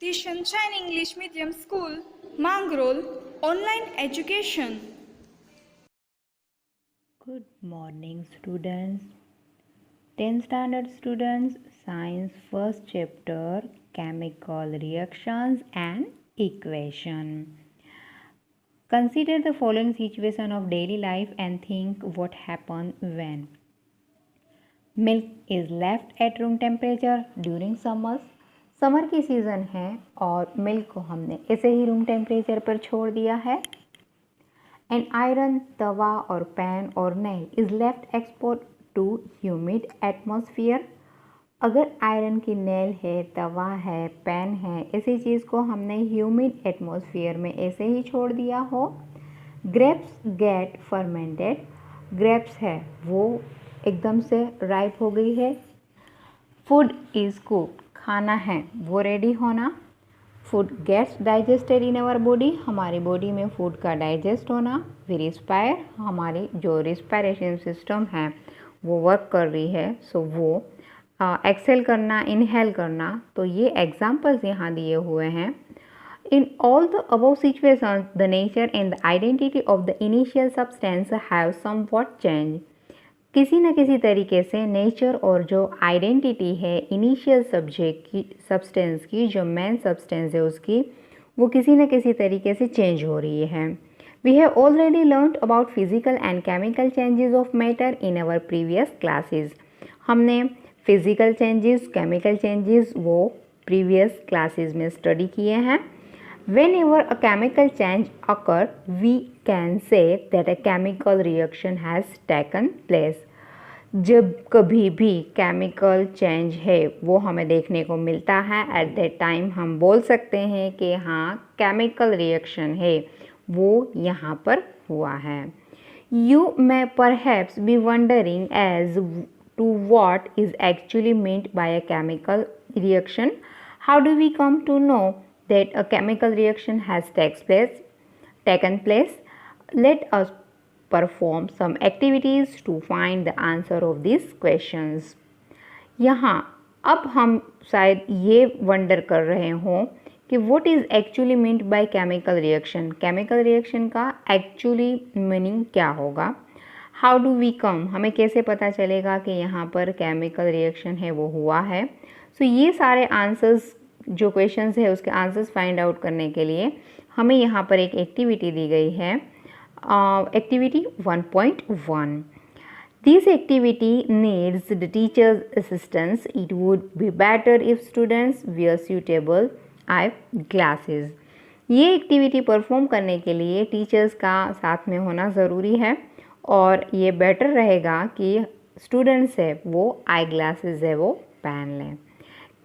The Sunshine English Medium School, Mangrove, Online Education. Good morning, students. 10th standard students, Science first chapter, Chemical Reactions and Equation. Consider the following situation of daily life and think what happened when milk is left at room temperature during summers. Summer की season है और milk को हमने ऐसे ही room temperature पर छोड़ दिया है. एन आयरन तवा और पैन और nail is left export to humid atmosphere. अगर आयरन की नेल है, तवा है, पैन है, ऐसी चीज़ को हमने ह्यूमिड एटमॉस्फेयर में ऐसे ही छोड़ दिया हो. Grapes gate fermented. ग्रेप्स है वो एकदम से राइप हो गई है. Food is cooked. खाना है वो रेडी होना. Food gets digested in our body. हमारी बॉडी में फूड का डाइजेस्ट होना. We respire. हमारी जो रिस्पायरेशन सिस्टम है वो वर्क कर रही है. सो वो एक्सेल करना, इनहेल करना. तो ये एग्जाम्पल्स यहाँ दिए हुए हैं. In all the above situations, the nature and the identity of the initial substance have somewhat changed. किसी न किसी तरीके से नेचर और जो आइडेंटिटी है इनिशियल सब्जेक्ट की, सब्सटेंस की, जो मेन सब्सटेंस है उसकी, वो किसी न किसी तरीके से चेंज हो रही है. We have already learned about physical and chemical changes of matter in our previous classes. हमने फिजिकल चेंजेस, केमिकल चेंजेस वो प्रीवियस क्लासेस में स्टडी किए हैं. Whenever a chemical change occur, we can say that a chemical reaction has taken place. जब कभी भी chemical change है वो हमें देखने को मिलता है, एट दैट टाइम हम बोल सकते हैं कि हाँ केमिकल रिएक्शन है वो यहाँ पर हुआ है. You may perhaps be wondering as to what is actually meant by a chemical reaction. How do we come to know that a chemical reaction has taken place? Let us perform some activities to find the answer of these questions. यहाँ अब हम शायद ये wonder कर रहे हों कि what is actually meant by chemical reaction. chemical reaction का actually meaning क्या होगा. How do we come, हमें कैसे पता चलेगा कि यहाँ पर chemical reaction है वो हुआ है. So ये सारे आंसर्स जो क्वेश्चंस है उसके आंसर्स फाइंड आउट करने के लिए हमें यहाँ पर एक एक्टिविटी दी गई है. Activity 1.1. This activity needs the teachers assistance. It would be better if students wear suitable eye glasses. ये एक्टिविटी परफॉर्म करने के लिए टीचर्स का साथ में होना ज़रूरी है और ये बेटर रहेगा कि स्टूडेंट्स है वो आई ग्लासेस है वो पहन लें.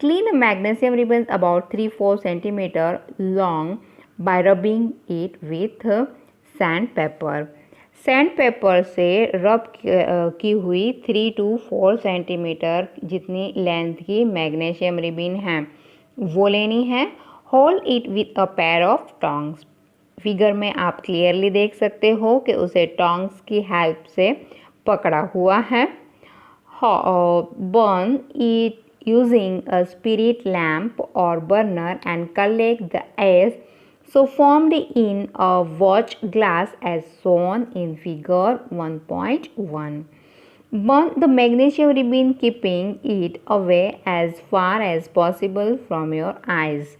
Clean a magnesium ribbon about 3-4 cm long by rubbing it with sandpaper. Sandpaper से रब की हुई 3 to 4 सेंटीमीटर जितनी लेंथ की मैग्नीशियम रिबिन है वो लेनी है. Hold it with a pair of tongs. Figure में आप क्लियरली देख सकते हो कि उसे टोंग्स की हेल्प से पकड़ा हुआ है. Burn it using a spirit lamp or burner and collect the ash so formed in a watch glass as shown in figure 1.1. Burn the magnesium ribbon keeping it away as far as possible from your eyes.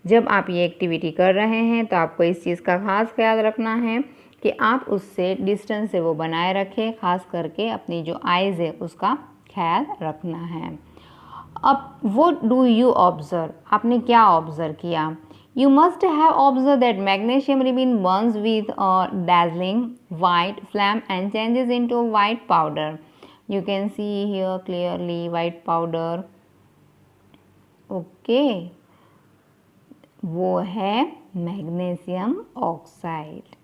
जब आप ये activity कर रहे हैं तो आपको इस चीज़ का खास ख्याल रखना है कि आप उससे डिस्टेंस से वो बनाए रखें, खास करके अपनी जो आइज़ है उसका ख्याल रखना है. अब what do you observe? आपने क्या ऑब्जर्व किया? You must have observed that magnesium ribbon burns with a dazzling white flame and changes into white powder. You can see here clearly white powder. Okay, वो है magnesium oxide.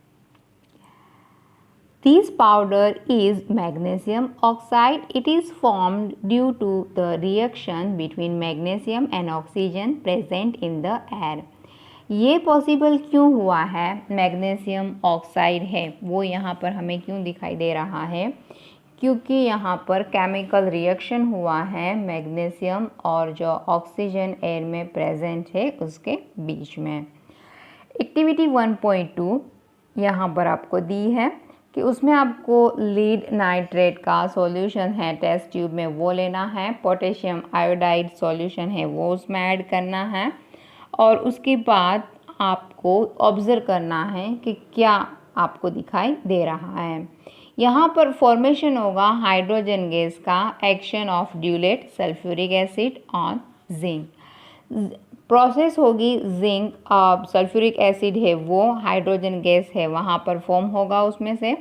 This powder is magnesium oxide. It is formed due to the reaction between magnesium and oxygen present in the air. ये possible क्यों हुआ है? Magnesium oxide है वो यहाँ पर हमें क्यों दिखाई दे रहा है क्योंकि यहाँ पर केमिकल रिएक्शन हुआ है मैग्नीशियम और जो ऑक्सीजन एयर में प्रेजेंट है उसके बीच में। एक्टिविटी 1.2 यहाँ पर आपको दी है कि उसमें आपको लीड नाइट्रेट का सॉल्यूशन है टेस्ट ट्यूब में वो लेना है, पोटेशियम आयोडाइड सॉल्यूशन है वो उसमें ऐड करना है और उसके बाद आपको ऑब्जर्व करना है कि क्या आपको दिखाई दे रहा है। यहाँ पर फॉर्मेशन होगा हाइड्रोजन गैस का action of dilute sulphuric acid on zinc. Process होगी जिंक सल्फ्यूरिक एसिड है वो हाइड्रोजन गैस है वहाँ पर फॉर्म होगा उसमें से।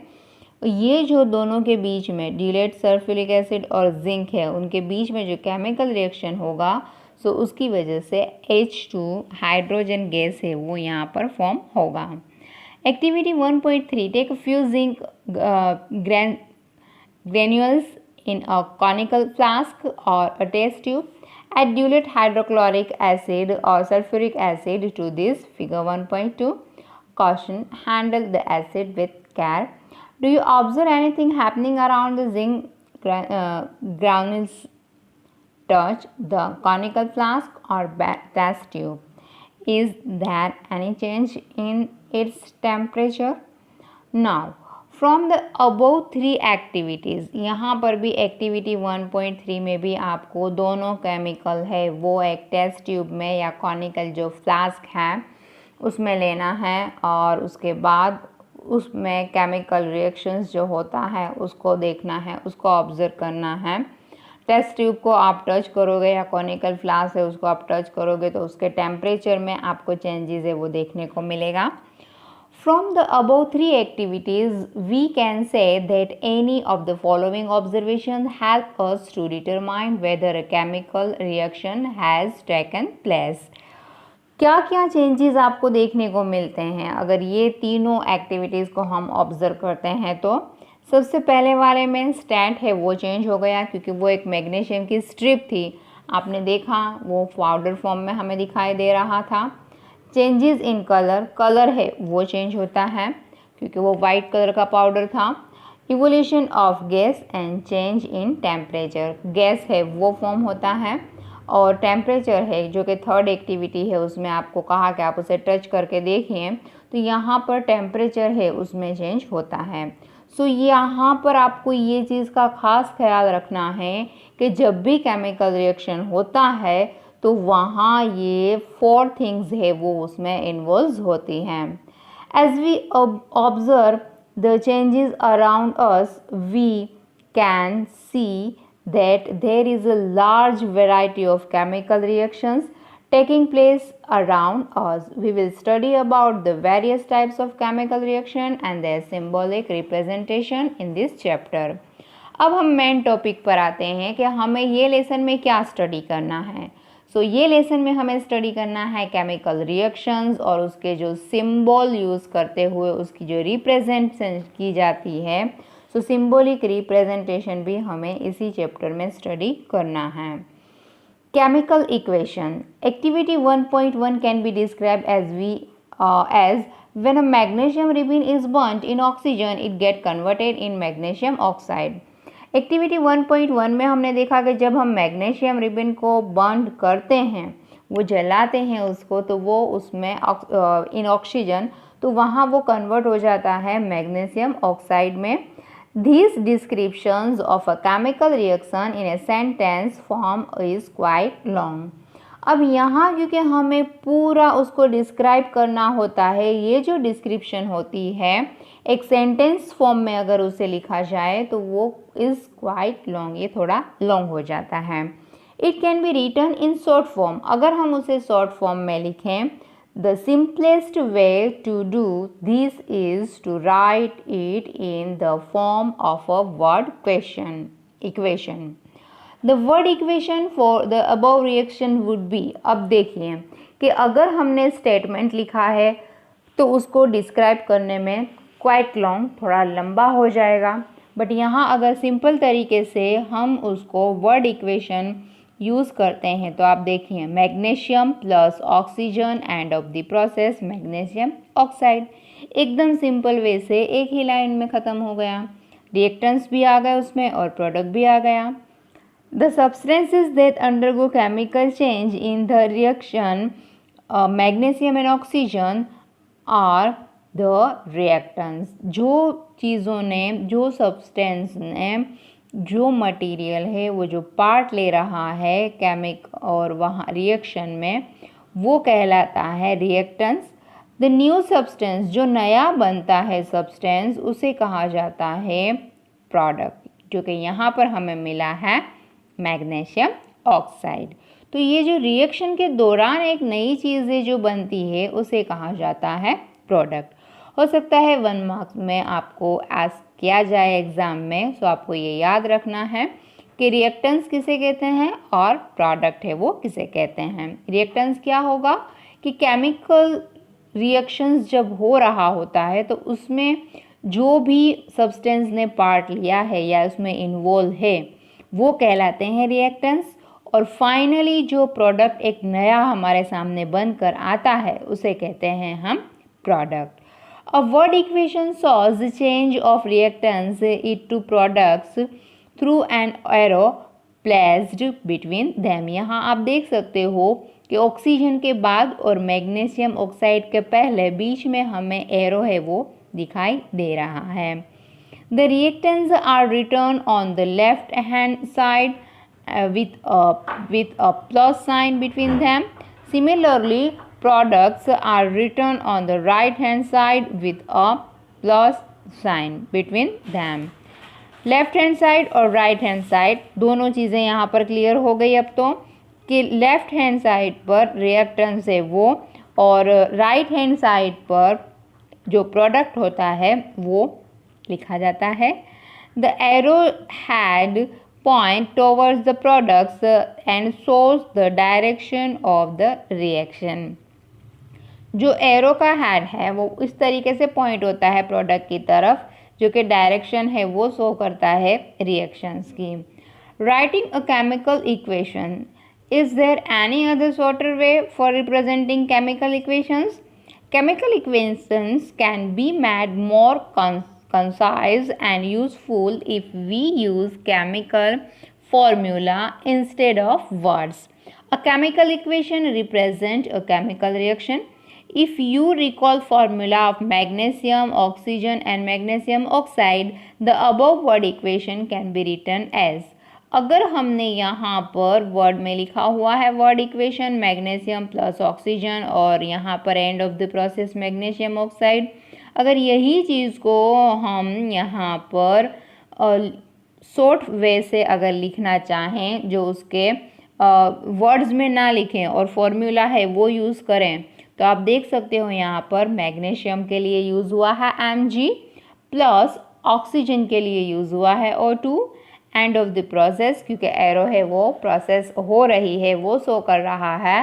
ये जो दोनों के बीच में ड्यूलेट सल्फ्यूरिक एसिड और जिंक है उनके बीच में जो केमिकल रिएक्शन होगा सो उसकी वजह से H2 हाइड्रोजन गैस है वो यहाँ पर फॉर्म होगा। Activity 1.3 take a few zinc granules in a conical flask or a test tube. Add dilute hydrochloric acid or sulfuric acid to this figure 1.2. Caution, handle the acid with care. Do you observe anything happening around the zinc granules touch the conical flask or test tube? Is there any change in its temperature? Now, from the above three activities, यहाँ पर भी activity 1.3 में भी आपको दोनों chemical है वो एक टेस्ट ट्यूब में या कॉनिकल जो फ्लास्क है उसमें लेना है और उसके बाद उसमें केमिकल रिएक्शंस जो होता है उसको देखना है, उसको ऑब्जर्व करना है। टेस्ट ट्यूब को आप टच करोगे या कॉनिकल फ्लास्क है उसको आप टच करोगे तो उसके टेम्परेचर में आपको चेंजेस है वो देखने को मिलेगा। From the above three activities we can say that any of the following observation help us to determine whether a chemical reaction has taken place. क्या क्या चेंजेस आपको देखने को मिलते हैं अगर ये तीनों एक्टिविटीज़ को हम ऑब्जर्व करते हैं तो सबसे पहले वाले में स्टैट है वो चेंज हो गया क्योंकि वो एक मैग्नीशियम की स्ट्रिप थी, आपने देखा वो पाउडर फॉर्म में हमें दिखाई दे रहा था। चेंजेस इन कलर है वो चेंज होता है क्योंकि वो वाइट कलर का पाउडर था। Evolution of gas and change in temperature, gas है वो फॉर्म होता है और टेम्परेचर है जो कि थर्ड एक्टिविटी है उसमें आपको कहा कि आप उसे टच करके देखिए तो यहाँ पर टेम्परेचर है उसमें चेंज होता है। सो यहाँ पर आपको ये चीज़ का खास ख्याल रखना है कि जब भी केमिकल रिएक्शन होता है तो वहाँ ये 4 थिंग्स है वो उसमें इन्वॉल्व होती हैं। As we observe the changes around us we can see that there is a large variety of chemical reactions taking place around us. We will study about the various types of chemical reaction and their symbolic representation in this chapter. अब हम main topic पर आते हैं कि हमें ये lesson में क्या स्टडी करना है। ये लेसन में हमें स्टडी करना है केमिकल रिएक्शंस और उसके जो सिंबल यूज़ करते हुए उसकी जो रिप्रेजेंटेशन की जाती है सिंबॉलिक रिप्रेजेंटेशन भी हमें इसी चैप्टर में स्टडी करना है। Chemical equation activity 1.1 can be describe as when a magnesium ribbon is burnt in oxygen it get converted in magnesium oxide। Activity 1.1 में हमने देखा कि जब हम मैग्नीशियम रिबन को बर्न करते हैं वो जलाते हैं उसको तो वो उसमें इन ऑक्सीजन तो वहाँ वो कन्वर्ट हो जाता है मैग्नीशियम ऑक्साइड में। These descriptions of a chemical reaction in a sentence form is quite long। अब यहाँ क्योंकि हमें पूरा उसको डिस्क्राइब करना होता है ये जो डिस्क्रिप्शन होती है एक सेंटेंस फॉर्म में अगर उसे लिखा जाए तो वो इज़ क्वाइट लॉन्ग, ये थोड़ा लॉन्ग हो जाता है। It can be written in short form, अगर हम उसे शॉर्ट फॉर्म में लिखें the simplest way to do this is to write it in the form of a word equation। The word equation for the above reaction would be, अब देखिए कि अगर हमने स्टेटमेंट लिखा है तो उसको डिस्क्राइब करने में क्वाइट लॉन्ग, थोड़ा लंबा हो जाएगा, बट यहाँ अगर सिंपल तरीके से हम उसको वर्ड इक्वेशन यूज़ करते हैं तो आप देखिए magnesium plus oxygen and of the process magnesium oxide, एकदम सिंपल वे से एक ही लाइन में ख़त्म हो गया। रिएक्टेंस भी आ गए उसमें और प्रोडक्ट भी आ गया। The substances that undergo chemical change in the reaction magnesium and oxygen are the reactants. जो चीज़ों ने, जो सब्सटेंस ने, जो मटेरियल है, वो जो पार्ट ले रहा है केमिक और वहाँ रिएक्शन में, वो कहलाता है रिएक्टेंट्स। द न्यू सब्सटेंस, जो नया बनता है सब्सटेंस, उसे कहा जाता है प्रोडक्ट, जो कि यहाँ पर हमें मिला है मैग्नीशियम ऑक्साइड। तो ये जो रिएक्शन के दौरान एक नई चीज़ें जो बनती है उसे कहा जाता है प्रोडक्ट। हो सकता है 1 मार्क्स में आपको आस्क किया जाए एग्ज़ाम में, तो आपको ये याद रखना है कि रिएक्टेंस किसे कहते हैं और प्रोडक्ट है वो किसे कहते हैं। रिएक्टेंस क्या होगा कि केमिकल रिएक्शंस जब हो रहा होता है तो उसमें जो भी सब्सटेंस ने पार्ट लिया है या उसमें इन्वॉल्व है वो कहलाते हैं रिएक्टेंस। और फाइनली जो प्रोडक्ट एक नया हमारे सामने बनकर आता है उसे कहते हैं हम product. A word equation shows the change of reactants into products through an arrow placed between them। यहाँ आप देख सकते हो कि ऑक्सीजन के बाद और मैग्नीशियम ऑक्साइड के पहले बीच में हमें एरो है वो दिखाई दे रहा है। The reactants are written on the left hand side with a plus sign between them. Similarly, products are written on the right hand side with a plus sign between them. Left hand side और right hand side दोनों चीज़ें यहाँ पर clear हो गई अब तो, कि लेफ्ट हैंड साइड पर रिएक्टेंस है वो और राइट हैंड साइड पर जो प्रोडक्ट होता है वो लिखा जाता है। The arrow had point towards the products and shows the direction of the reaction। जो एरो का हेड है वो इस तरीके से पॉइंट होता है प्रोडक्ट की तरफ, जो कि डायरेक्शन है वो शो करता है रिएक्शंस की। Writing a chemical equation, is there any other shorter way for representing chemical equations? Chemical equations can be made more concise and useful if we use chemical formula instead of words. A chemical equation represents a chemical reaction. If you recall formula of magnesium, oxygen and magnesium oxide, the above word equation can be written as। अगर हमने यहाँ पर word में लिखा हुआ है word equation magnesium plus oxygen और यहाँ पर and of the process magnesium oxide, अगर यही चीज़ को हम यहाँ पर शॉर्ट वे से अगर लिखना चाहें, जो उसके वर्ड्स में ना लिखें और फॉर्मूला है वो यूज़ करें, तो आप देख सकते हो यहाँ पर मैग्नीशियम के लिए यूज़ हुआ है Mg प्लस ऑक्सीजन के लिए यूज़ हुआ है O2। And of the process, क्योंकि एरो है वो प्रोसेस हो रही है वो शो कर रहा है।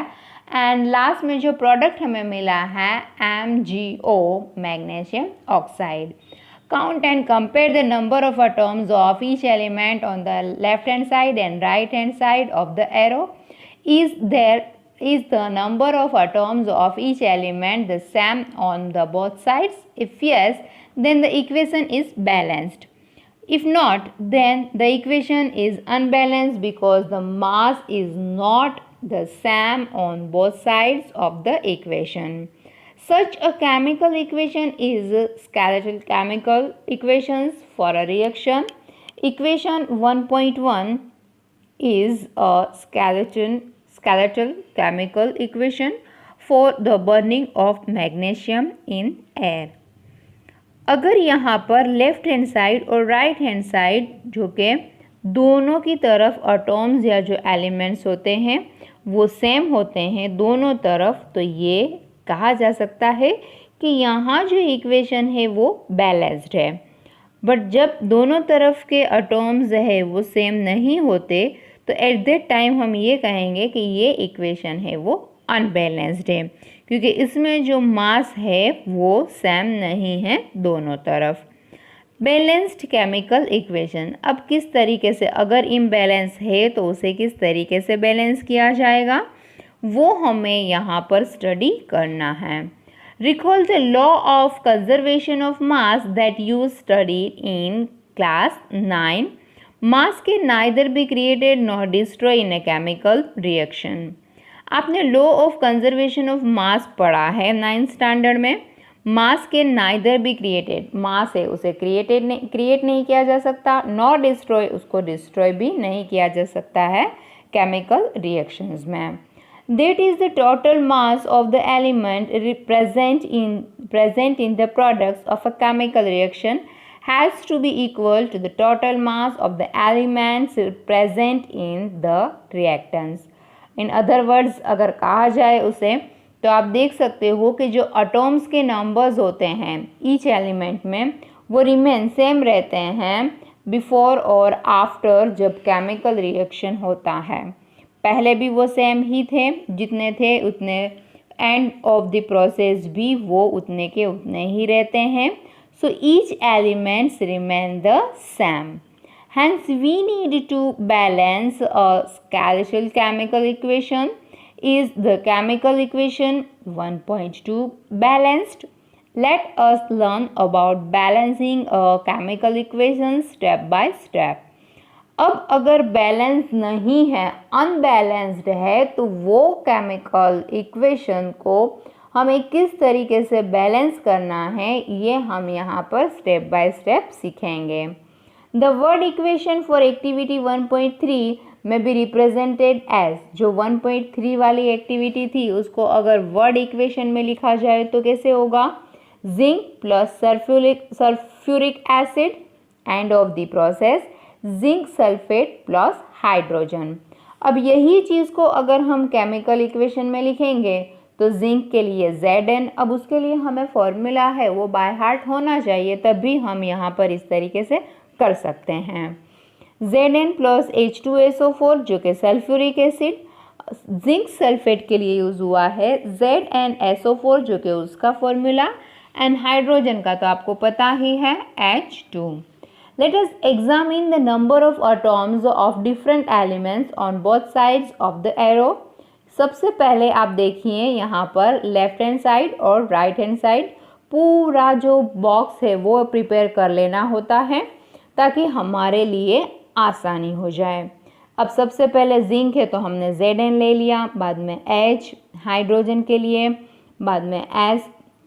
एंड लास्ट में जो प्रोडक्ट हमें मिला है MgO magnesium oxide. Count and compare the number of atoms of each element on the left hand side and right hand side of the arrow. Is the number of atoms of each element the same on the both sides? If yes, then the equation is balanced. If not, then the equation is unbalanced because the mass is not the same on both sides of the equation. Such a chemical equation is skeletal chemical equations for a reaction. Equation 1.1 is a skeletal chemical equation for the burning of magnesium in air। अगर यहाँ पर left hand side और right hand side जो कि दोनों की तरफ atoms या जो एलिमेंट्स होते हैं वो सेम होते हैं दोनों तरफ, तो ये कहा जा सकता है कि यहाँ जो इक्वेशन है वो बैलेंस्ड है। बट जब दोनों तरफ के एटम्स है वो सेम नहीं होते तो एट दैट टाइम हम ये कहेंगे कि ये इक्वेशन है वो अनबैलेंस्ड है, क्योंकि इसमें जो मास है वो सेम नहीं है दोनों तरफ। बैलेंस्ड केमिकल इक्वेशन, अब किस तरीके से, अगर इम्बैलेंस है तो उसे किस तरीके से बैलेंस किया जाएगा वो हमें यहाँ पर स्टडी करना है। Recall the law of conservation of mass that you studied in Class 9. Mass can neither be created nor destroyed in a chemical reaction. आपने law of conservation of mass पढ़ा है 9th स्टैंडर्ड में. मास के neither be created, मास है उसे create नहीं किया जा सकता, नॉर डिस्ट्रॉय, उसको डिस्ट्रॉय भी नहीं किया जा सकता है केमिकल रिएक्शंस में. That is the total mass of the element present in the products of a chemical reaction has to be equal to the total mass of the elements present in the reactants. In other words, अगर कहा जाए उसे तो आप देख सकते हो कि जो एटॉम्स के नंबर्स होते हैं ईच एलिमेंट में वो रिमेन सेम रहते हैं बिफोर और आफ्टर जब केमिकल रिएक्शन होता है. पहले भी वो सेम ही थे, जितने थे उतने एंड ऑफ द प्रोसेस भी वो उतने के उतने ही रहते हैं. So each elements remain the same. Hence we need to balance a Scalzial chemical equation. Is the chemical equation 1.2 balanced? Let us learn about balancing a chemical equation step by step. अब अगर balance नहीं है, unbalanced है, तो वो chemical equation को हमें किस तरीके से बैलेंस करना है ये हम यहाँ पर स्टेप बाय स्टेप सीखेंगे. The word equation for activity 1.3 में भी रिप्रेजेंटेड एज, जो 1.3 वाली एक्टिविटी थी उसको अगर वर्ड इक्वेशन में लिखा जाए तो कैसे होगा? Zinc plus sulphuric acid, and of the process zinc sulphate plus hydrogen. अब यही चीज़ को अगर हम केमिकल इक्वेशन में लिखेंगे तो जिंक के लिए Zn, अब उसके लिए हमें फॉर्मूला है वो बाय हार्ट होना चाहिए, तभी हम यहाँ पर इस तरीके से कर सकते हैं. Zn प्लस H2SO4 जो कि सल्फ्यूरिक एसिड, जिंक सल्फेट के लिए यूज़ हुआ है ZnSO4 जो कि उसका फॉर्मूला, एंड हाइड्रोजन का तो आपको पता ही है H2. Let us examine the number of atoms of different elements on both sides of the arrow. सबसे पहले आप देखिए यहाँ पर लेफ्ट हैंड साइड और राइट हैंड साइड पूरा जो बॉक्स है वो प्रिपेयर कर लेना होता है ताकि हमारे लिए आसानी हो जाए. अब सबसे पहले जिंक है तो हमने Zn ले लिया, बाद में H हाइड्रोजन के लिए, बाद में S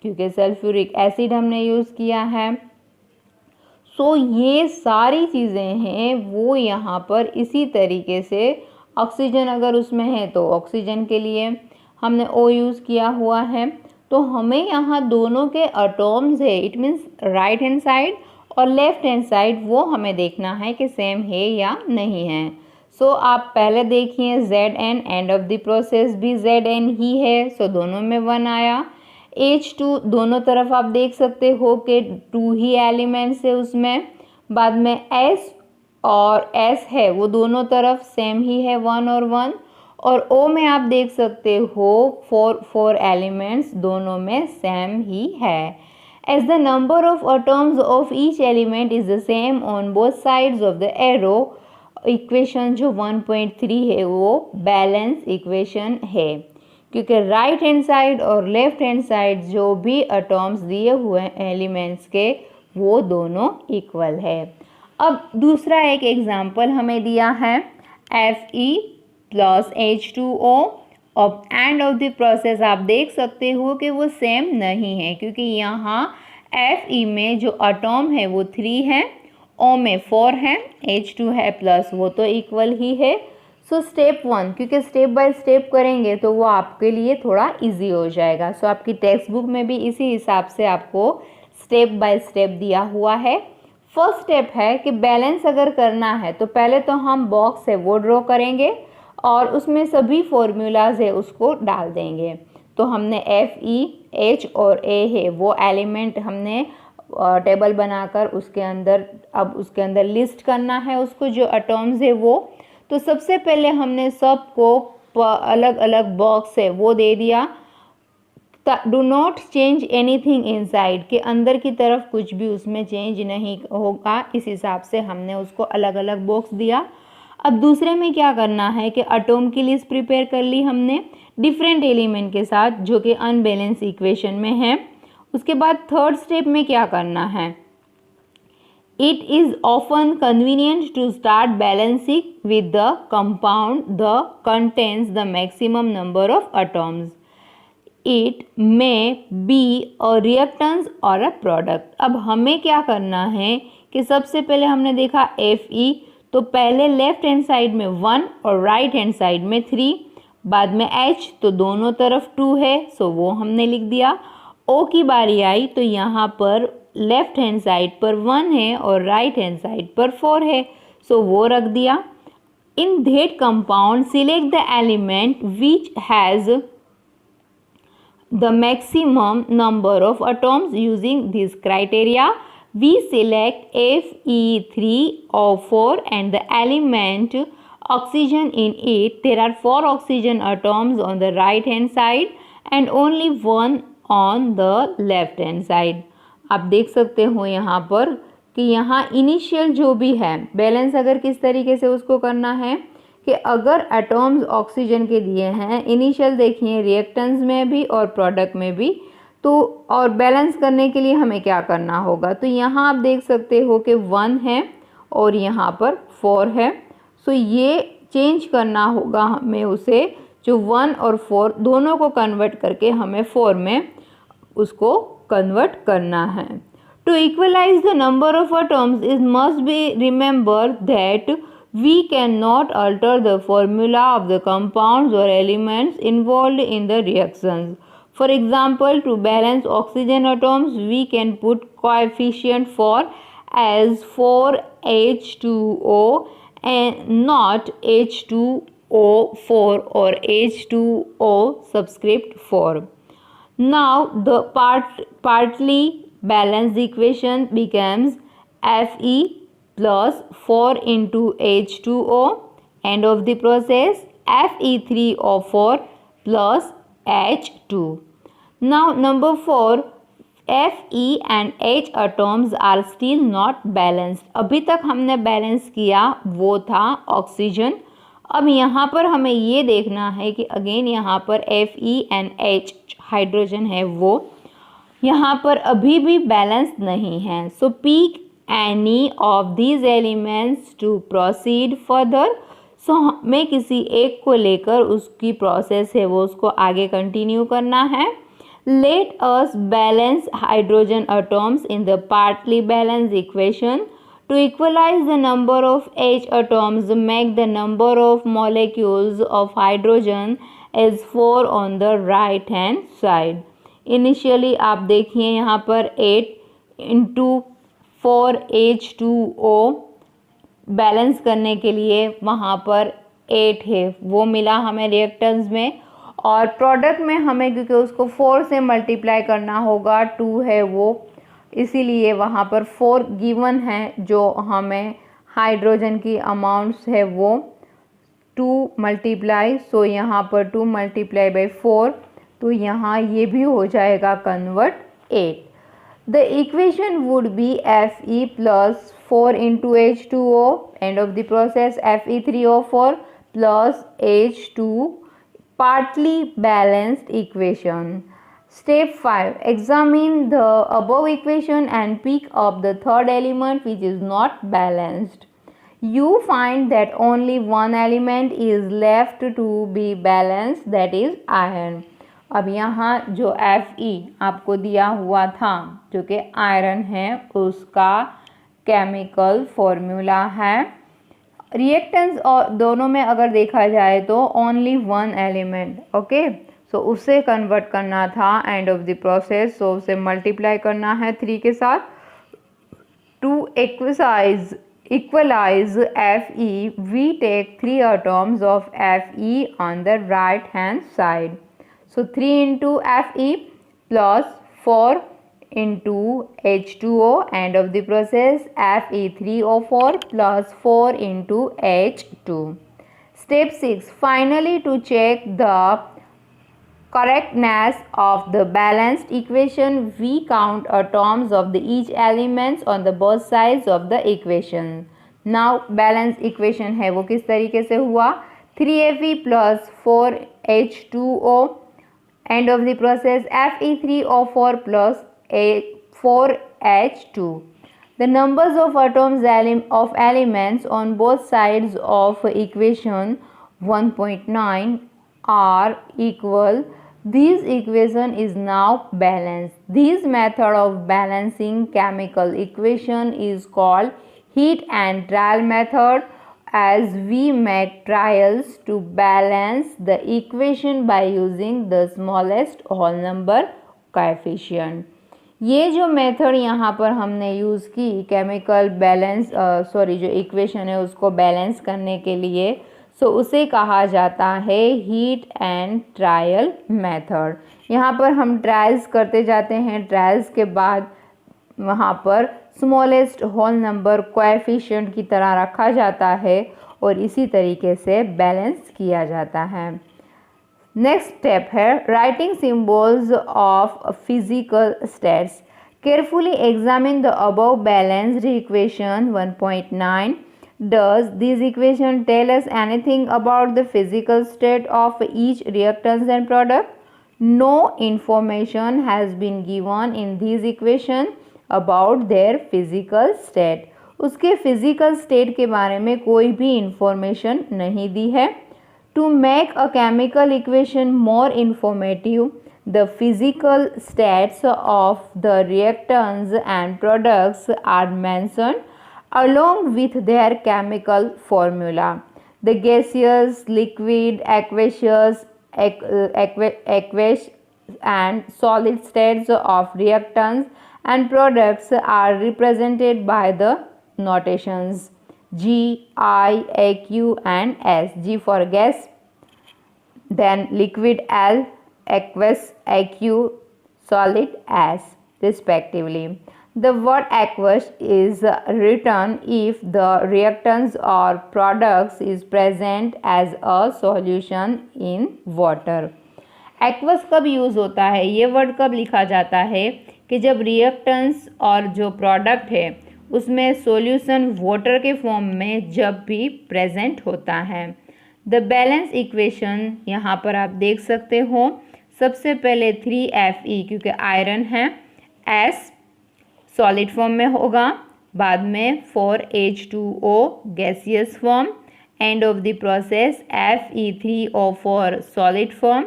क्योंकि सल्फ्यूरिक एसिड हमने यूज़ किया है. सो ये सारी चीज़ें हैं वो यहाँ पर इसी तरीके से, ऑक्सीजन अगर उसमें है तो ऑक्सीजन के लिए हमने O यूज़ किया हुआ है. तो हमें यहाँ दोनों के एटॉम्स है, it means right hand side और लेफ्ट हैंड साइड, वो हमें देखना है कि सेम है या नहीं है. सो आप पहले देखिए Zn, and of the process भी Zn ही है, सो दोनों में 1 आया. H2 दोनों तरफ आप देख सकते हो कि 2 ही एलिमेंट्स है उसमें. बाद में S और S है वो दोनों तरफ सेम ही है 1 और 1. और O में आप देख सकते हो 4 एलिमेंट्स दोनों में सेम ही है. As the number of atoms of each element is the same on both sides of the arrow, equation जो 1.3 है वो बैलेंस इक्वेशन है क्योंकि राइट हैंड साइड और लेफ्ट हैंड साइड जो भी एटॉम्स दिए हुए एलिमेंट्स के वो दोनों इक्वल है. अब दूसरा एक एग्जांपल हमें दिया है Fe प्लस H2O. अब एंड ऑफ द प्रोसेस आप देख सकते हो कि वो सेम नहीं है क्योंकि यहाँ Fe में जो एटॉम है वो 3 है, O में 4 है, H2 है प्लस, वो तो इक्वल ही है. सो स्टेप 1, क्योंकि स्टेप बाय स्टेप करेंगे तो वो आपके लिए थोड़ा इजी हो जाएगा. सो आपकी टेक्स्ट बुक में भी इसी हिसाब से आपको स्टेप बाय स्टेप दिया हुआ है. फर्स्ट स्टेप है कि बैलेंस अगर करना है तो पहले तो हम बॉक्स है वो ड्रॉ करेंगे और उसमें सभी फॉर्मूलाज है उसको डाल देंगे. तो हमने Fe, H और A है वो एलिमेंट हमने टेबल बनाकर उसके अंदर लिस्ट करना है उसको जो एटॉम्स है वो. तो सबसे पहले हमने सबको अलग अलग बॉक्स है वो दे दिया. Do not change anything inside, के अंदर की तरफ कुछ भी उसमें चेंज नहीं होगा, इस हिसाब से हमने उसको अलग अलग बॉक्स दिया. अब दूसरे में क्या करना है कि एटॉम की लिस्ट प्रिपेयर कर ली हमने डिफरेंट एलिमेंट के साथ जो कि अनबैलेंस इक्वेशन में है. उसके बाद थर्ड स्टेप में क्या करना है, It is often convenient to start balancing with the compound that contains the maximum number of atoms. It may be a reactants or a product. अब हमें क्या करना है कि सबसे पहले हमने देखा Fe, तो पहले लेफ्ट हैंड साइड में 1 और राइट हैंड साइड में 3, बाद में H, तो दोनों तरफ 2 है, सो वो हमने लिख दिया. O की बारी आई तो यहाँ पर लेफ्ट हैंड साइड पर 1 है और राइट हैंड साइड पर 4 है, सो वो रख दिया. In that compound select the element which has the maximum number of atoms. Using this criteria, we select Fe3O4 and the element oxygen in it. There are 4 oxygen atoms on the right hand side and only 1 on the left hand side. आप देख सकते हो यहाँ पर कि यहाँ initial जो भी है बैलेंस अगर किस तरीके से उसको करना है कि अगर एटॉम्स ऑक्सीजन के दिए हैं इनिशियल देखिए रिएक्टेंट्स में भी और प्रोडक्ट में भी, तो और बैलेंस करने के लिए हमें क्या करना होगा, तो यहाँ आप देख सकते हो कि 1 है और यहाँ पर 4 है. सो ये चेंज करना होगा हमें उसे, जो 1 और 4 दोनों को कन्वर्ट करके हमें 4 में उसको कन्वर्ट करना है. To equalize the number of atoms it must be remember that we cannot alter the formula of the compounds or elements involved in the reactions. For example, to balance oxygen atoms, we can put coefficient for as 4H2O and not H2O4 or H2O subscript 4. Now the partly balanced equation becomes Fe plus 4 into H2O, end of the process Fe3O4 plus H2. Now number 4, Fe and H atoms are still not balanced. अभी तक हमने balance किया वो था oxygen. अब यहाँ पर हमें ये देखना है कि अगेन यहाँ पर Fe and H हाइड्रोजन है वो यहाँ पर अभी भी बैलेंस नहीं है. So pick any of these elements to proceed further. सो हमें किसी एक को लेकर उसकी प्रोसेस है वो उसको आगे कंटिन्यू करना है. Let us balance hydrogen atoms in the partly balanced equation. To equalize the number of H atoms, make the number of molecules of hydrogen as 4 on the right hand side. Initially आप देखिए यहाँ पर 8 into 4H2O balance करने के लिए वहाँ पर 8 है वो मिला हमें रिएक्टेंट्स में, और प्रोडक्ट में हमें क्योंकि उसको 4 से मल्टीप्लाई करना होगा 2 है वो, इसीलिए वहाँ पर 4 गिवन है. जो हमें हाइड्रोजन की अमाउंट्स है वो 2 मल्टीप्लाई, सो यहाँ पर 2 मल्टीप्लाई बाई 4, तो यहाँ ये भी हो जाएगा convert 8. The equation would be Fe plus 4 into H2O, end of the process Fe3O4 plus H2, partly balanced equation. Step 5. Examine the above equation and pick up the third element which is not balanced. You find that only one element is left to be balanced, that is iron. अब यहाँ जो Fe आपको दिया हुआ था जो कि iron है उसका केमिकल फॉर्मूला है. रिएक्टेंट्स और दोनों में अगर देखा जाए तो only one element, okay, so उसे कन्वर्ट करना था end of the process, so उसे मल्टीप्लाई करना है 3 के साथ. To equalize Fe, we take 3 atoms of Fe on the right hand side. So 3 into Fe plus 4 into H2O, end of the process Fe3O4 plus 4 into H2. Step 6. Finally, to check the correctness of the balanced equation, we count atoms of the each elements on the both sides of the equation. Now balanced equation है वो किस तरीके से हुआ, 3Fe plus 4H2O, end of the process Fe3O4 plus 4H2. The numbers of atoms of elements on both sides of equation 1.9 are equal. This equation is now balanced. This method of balancing chemical equation is called heat and trial method, as we make trials to balance the equation by using the smallest whole number coefficient. ये जो method यहाँ पर हमने use की chemical balance जो equation है उसको balance करने के लिए, सो उसे कहा जाता है हीट एंड ट्रायल मेथड। यहाँ पर हम ट्रायल्स करते जाते हैं, ट्रायल्स के बाद वहाँ पर स्मॉलेस्ट होल नंबर कोएफिशिएंट की तरह रखा जाता है और इसी तरीके से बैलेंस किया जाता है। नेक्स्ट स्टेप है writing symbols of physical states. Carefully examine the above balanced equation 1.9. Does this equation tell us anything about the physical state of each reactants and product? No information has been given in this equation about their physical state. उसके physical state के बारे में कोई भी information नहीं दी है। To make a chemical equation more informative, the physical states of the reactants and products are mentioned along with their chemical formula. The gaseous, liquid, aqueous, and solid states of reactants and products are represented by the notations G, I, AQ and S. G for gas, then liquid L, aqueous AQ, solid S respectively. The word aqueous is written if the reactants or products is present as a solution in water. aqueous कब use होता है, ये word कब लिखा जाता है कि जब रिएक्टेंट्स और जो प्रोडक्ट है उसमें सॉल्यूशन वाटर के फॉर्म में जब भी प्रेजेंट होता है। द बैलेंस इक्वेशन यहाँ पर आप देख सकते हो। सबसे पहले 3Fe क्योंकि आयरन है, S सॉलिड फॉर्म में होगा, बाद में 4H2O gaseous form, and of the process Fe3O4 solid form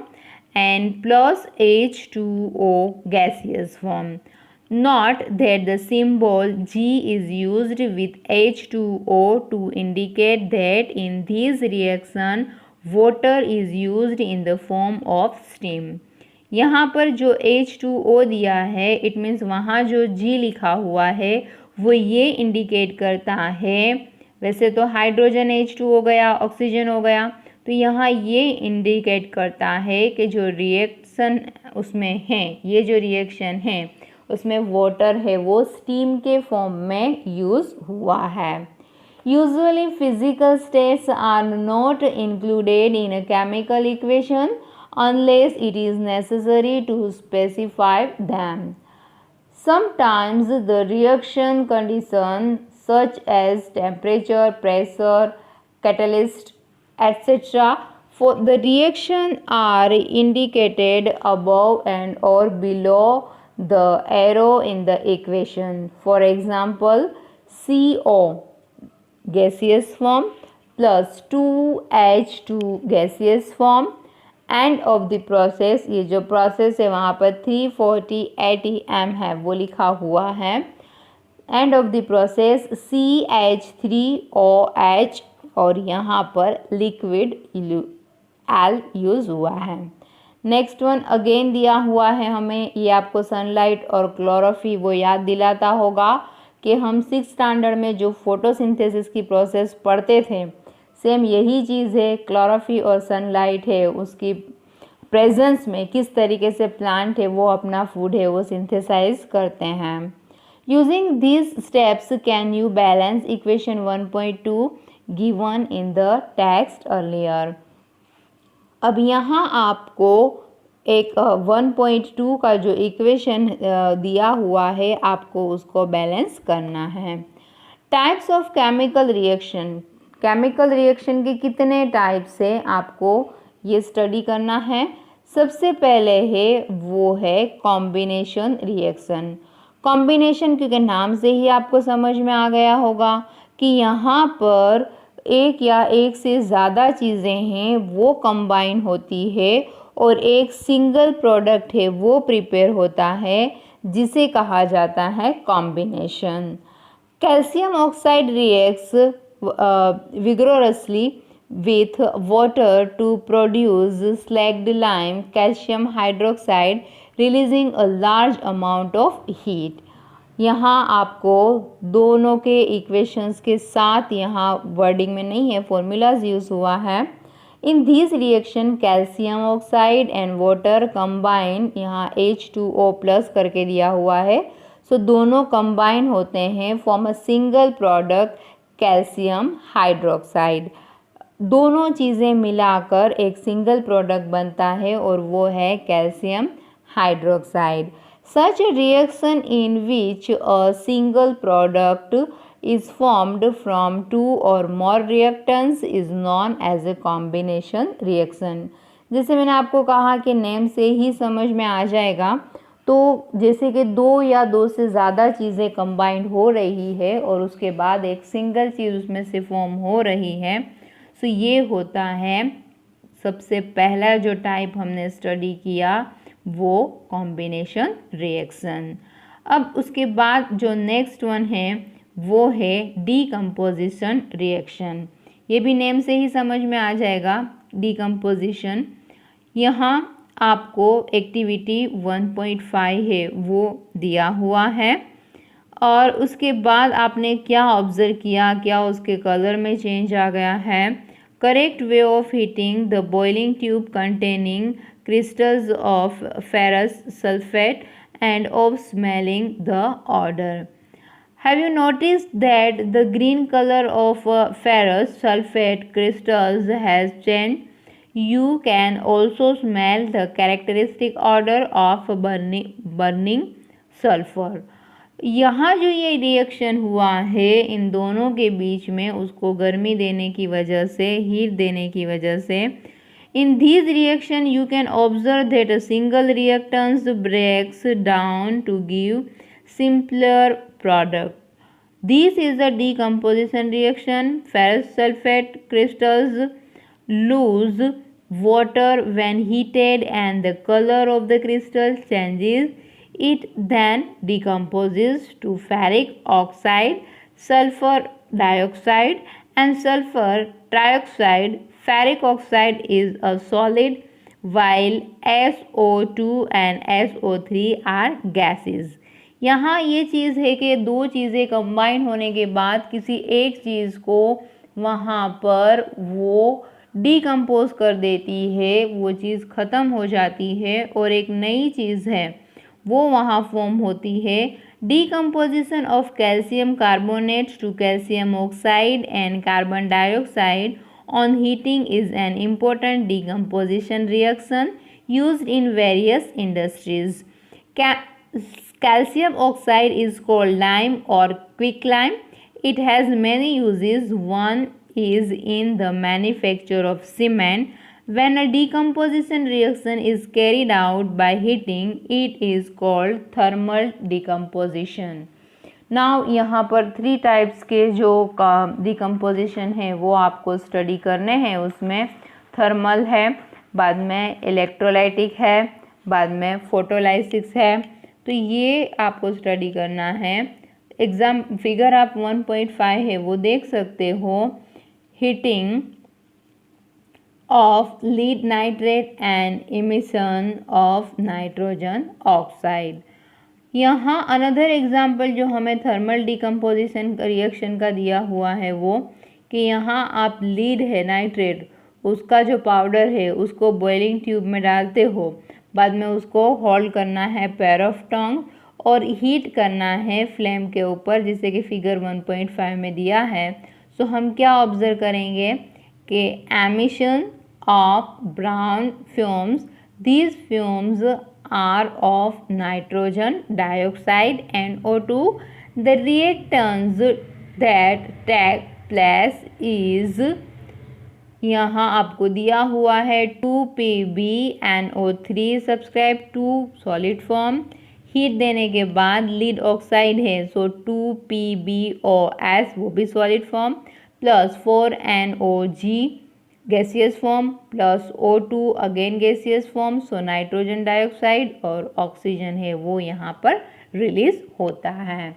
and plus H2O gaseous form. Note that the symbol G is used with H2O to indicate that in this reaction water is used in the form of steam. यहाँ पर जो H2O दिया है it means वहाँ जो G लिखा हुआ है वो ये इंडिकेट करता है, वैसे तो हाइड्रोजन H2 हो गया, ऑक्सीजन हो गया, तो यहाँ ये इंडिकेट करता है कि जो रिएक्शन उसमें है, ये जो रिएक्शन है उसमें वाटर है वो स्टीम के फॉर्म में यूज़ हुआ है। Usually physical states are not included in a chemical equation unless it is necessary to specify them. Sometimes the reaction conditions such as temperature, pressure, catalyst, etc. for the reaction are indicated above and or below the arrow in the equation. For example, CO gaseous form plus 2H2 gaseous form, and of the process, ये जो process है वहाँ पर 340 ATM है वो लिखा हुआ है। And of the process CH3OH और यहाँ पर लिक्विड L यूज़ हुआ है। नेक्स्ट वन अगेन दिया हुआ है हमें, ये आपको सनलाइट और क्लोरोफिल वो याद दिलाता होगा कि हम 6th स्टैंडर्ड में जो फोटोसिंथेसिस की प्रोसेस पढ़ते थे सेम यही चीज़ है। क्लोरोफिल और सनलाइट है उसकी प्रेजेंस में किस तरीके से प्लांट है वो अपना फूड है वो सिंथेसाइज करते हैं। Using this steps can you balance equation 1.2 given in the text earlier. अब यहाँ आपको एक 1.2 का जो इक्वेशन दिया हुआ है आपको उसको बैलेंस करना है। Types of chemical reaction, chemical reaction के कितने टाइप्स है आपको ये स्टडी करना है। सबसे पहले है वो है कॉम्बिनेशन रिएक्शन। कॉम्बिनेशन क्योंकि नाम से ही आपको समझ में आ गया होगा कि यहाँ पर एक या एक से ज़्यादा चीज़ें हैं वो कंबाइन होती है और एक सिंगल प्रोडक्ट है वो प्रिपेयर होता है जिसे कहा जाता है combination. Calcium oxide reacts vigorously with water to produce slacked lime calcium hydroxide releasing a large amount of heat। यहाँ आपको दोनों के इक्वेशंस के साथ यहाँ वर्डिंग में नहीं है, फॉर्मूलाज यूज़ हुआ है। इन this reaction calcium oxide and water combine, यहाँ H2O प्लस करके दिया हुआ है, सो दोनों कंबाइन होते हैं form a single product calcium hydroxide. दोनों चीज़ें मिलाकर एक सिंगल प्रोडक्ट बनता है और वो है calcium hydroxide. Such a reaction in which a single product is formed from two or more reactants is known as a combination reaction। जैसे मैंने आपको कहा कि नेम से ही समझ में आ जाएगा, तो जैसे कि दो या दो से ज़्यादा चीज़ें कंबाइंड हो रही है और उसके बाद एक सिंगल चीज़ उसमें से फॉर्म हो रही है, सो ये होता है सबसे पहला जो टाइप हमने स्टडी किया वो कॉम्बिनेशन रिएक्शन। अब उसके बाद जो नेक्स्ट वन है वो है डीकम्पोजिशन रिएक्शन। ये भी नेम से ही समझ में आ जाएगा डीकम्पोजिशन। यहाँ आपको एक्टिविटी 1.5 है वो दिया हुआ है और उसके बाद आपने क्या ऑब्जर्व किया, क्या उसके कलर में चेंज आ गया है। Correct way of heating the boiling tube containing crystals of ferrous sulfate and of smelling the odor। Have you noticed that the green color of ferrous sulfate crystals has changed? You can also smell the characteristic odor of burning sulfur। यहाँ जो ये reaction हुआ है इन दोनों के बीच में, उसको गर्मी देने की वजह से, हीट देने की वजह से, in this reaction you can observe that a single reactants breaks down to give simpler product। This is a decomposition reaction। Ferrous sulfate crystals lose water when heated and the color of the crystal changes। It then decomposes to ferric oxide, sulfur dioxide and sulfur trioxide। Ferric oxide is a solid while SO2 and SO3 are gases। यहाँ ये चीज़ है कि दो चीज़ें combine होने के बाद किसी एक चीज़ को वहाँ पर वो डिकम्पोज कर देती है, वो चीज़ ख़त्म हो जाती है और एक नई चीज़ है वो वहाँ फॉर्म होती है। Decomposition of calcium carbonate to calcium oxide and carbon dioxide on heating is an important decomposition reaction used in various industries। Calcium oxide is called lime or quicklime। It has many uses। One is in the manufacture of cement। When a decomposition reaction is carried out by heating, it is called thermal decomposition। Now यहाँ पर 3 types के जो decomposition है वो आपको study करने हैं। उसमें थर्मल है, बाद में इलेक्ट्रोलाइटिक है, बाद में फोटोलाइसिस है, तो ये आपको स्टडी करना है। एग्ज़ाम फिगर आप 1.5 है वो देख सकते हो। Heating of lead nitrate and emission of nitrogen oxide. यहाँ अनदर एग्जाम्पल जो हमें थर्मल डिकम्पोजिशन रिएक्शन का दिया हुआ है वो कि यहाँ आप लीड है नाइट्रेट, उसका जो पाउडर है उसको बॉइलिंग ट्यूब में डालते हो, बाद में उसको होल्ड करना है पैर ऑफ टंग और हीट करना है फ्लेम के ऊपर, जिसे कि फिगर 1.5 में दिया है। सो हम क्या ऑब्जर्व करेंगे कि emission of brown fumes, these fumes are of nitrogen dioxide and O2। The reactants that take place is, यहाँ आपको दिया हुआ है 2PbNO3 subscribe to solid form। Heat देने के बाद लीड ऑक्साइड है, सो 2PbOS वो भी solid form, plus 4NOG gaseous form, plus O2 again gaseous form, so nitrogen dioxide और ऑक्सीजन है वो यहाँ पर रिलीज होता है।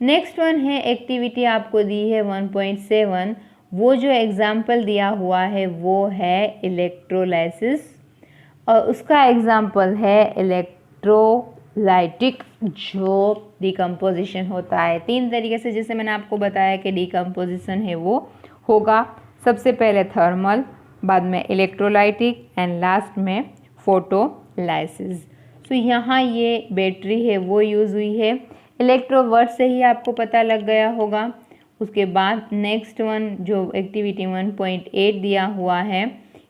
नेक्स्ट वन है एक्टिविटी आपको दी है 1.7, वो जो एग्जाम्पल दिया हुआ है वो है इलेक्ट्रोलाइसिस और उसका एग्जाम्पल है इलेक्ट्रोलाइटिक जो डिकम्पोजिशन होता है। 3 तरीके से जैसे मैंने आपको बताया कि डिकम्पोजिशन है वो होगा, सबसे पहले थर्मल, बाद में इलेक्ट्रोलाइटिक एंड लास्ट में फोटोलाइसिस। तो यहाँ ये बैटरी है वो यूज़ हुई है, इलेक्ट्रो वर्ड से ही आपको पता लग गया होगा। उसके बाद नेक्स्ट वन जो एक्टिविटी 1.8 दिया हुआ है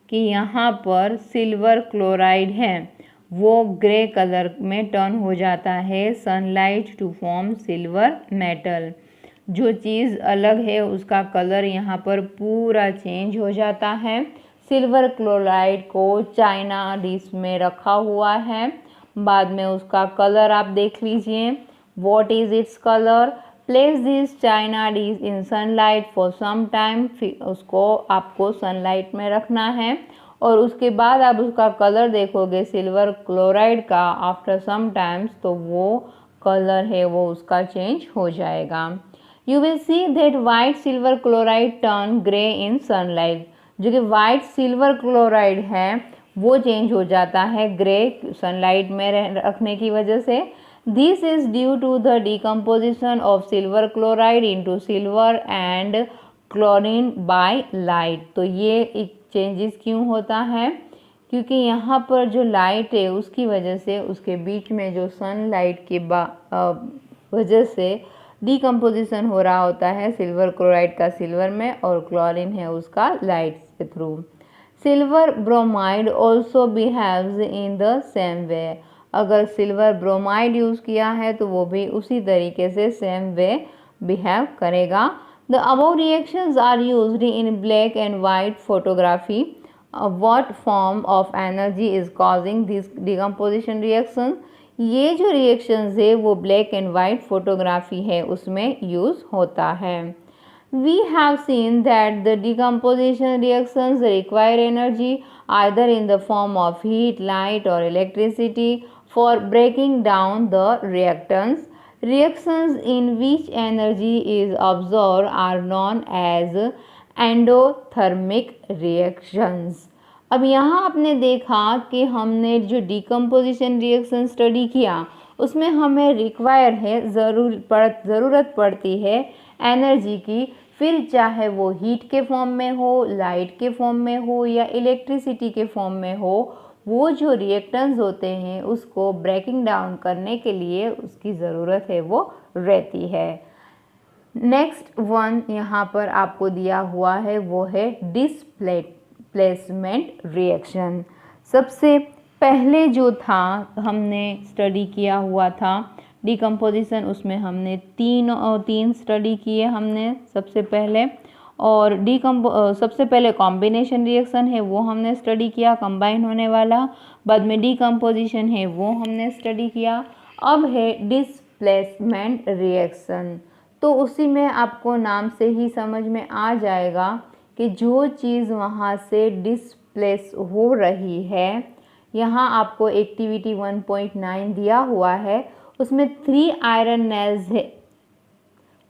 कि यहाँ पर सिल्वर क्लोराइड है वो ग्रे कलर में टर्न हो जाता है sunlight to form silver metal. जो चीज़ अलग है उसका कलर यहाँ पर पूरा चेंज हो जाता है। सिल्वर क्लोराइड को चाइना डिश में रखा हुआ है, बाद में उसका कलर आप देख लीजिए, what is its colour. Place this china dish in sunlight for some time, उसको आपको सनलाइट में रखना है और उसके बाद आप उसका कलर देखोगे सिल्वर क्लोराइड का आफ्टर सम टाइम्स, तो वो कलर है वो उसका चेंज हो जाएगा। You will see that white silver chloride turn grey in sunlight, जो कि वाइट सिल्वर क्लोराइड है वो चेंज हो जाता है ग्रे सनलाइट में रखने की वजह से। This is due to the decomposition of silver chloride into silver and chlorine by light. तो ये एक चेंजेस क्यों होता है, क्योंकि यहाँ पर जो लाइट है उसकी वजह से उसके बीच में जो सनलाइट की वजह से डिकम्पोजिशन हो रहा होता है सिल्वर क्लोराइड का सिल्वर में और क्लोरीन है उसका लाइट के through. Silver bromide also behaves in the same way, अगर सिल्वर ब्रोमाइड यूज़ किया है तो वो भी उसी तरीके से सेम वे बिहेव करेगा। The above reactions are used in black and white photography. What form of energy is causing this decomposition reaction, ये जो रिएक्शंस है वो ब्लैक एंड वाइट फोटोग्राफी है उसमें यूज़ होता है। We have seen that the decomposition reactions require energy either in the form of heat, light or electricity for breaking down the reactants. Reactions in which energy is absorbed are known as endothermic reactions. अब यहाँ आपने देखा कि हमने जो decomposition reaction study किया उसमें हमें रिक्वायर है ज़रूरत पड़ती है एनर्जी की, फिर चाहे वो हीट के फॉर्म में हो, लाइट के फॉर्म में हो या इलेक्ट्रिसिटी के फॉर्म में हो, वो जो रिएक्टेंट्स होते हैं उसको ब्रेकिंग डाउन करने के लिए उसकी ज़रूरत है वो रहती है। नेक्स्ट वन यहाँ पर आपको दिया हुआ है वो है डिस्प्लेसमेंट रिएक्शन। सबसे पहले जो था हमने स्टडी किया हुआ था डिकम्पोजिशन, उसमें हमने तीन स्टडी किए हमने सबसे पहले, और सबसे पहले कॉम्बिनेशन रिएक्शन है वो हमने स्टडी किया कंबाइन होने वाला, बाद में डिकम्पोजिशन है वो हमने स्टडी किया, अब है डिस्प्लेसमेंट रिएक्शन। तो उसी में आपको नाम से ही समझ में आ जाएगा कि जो चीज़ वहाँ से डिस्प्लेस हो रही है, यहाँ आपको एक्टिविटी 1.9 दिया हुआ है, उसमें 3 आयरन नेल्स है,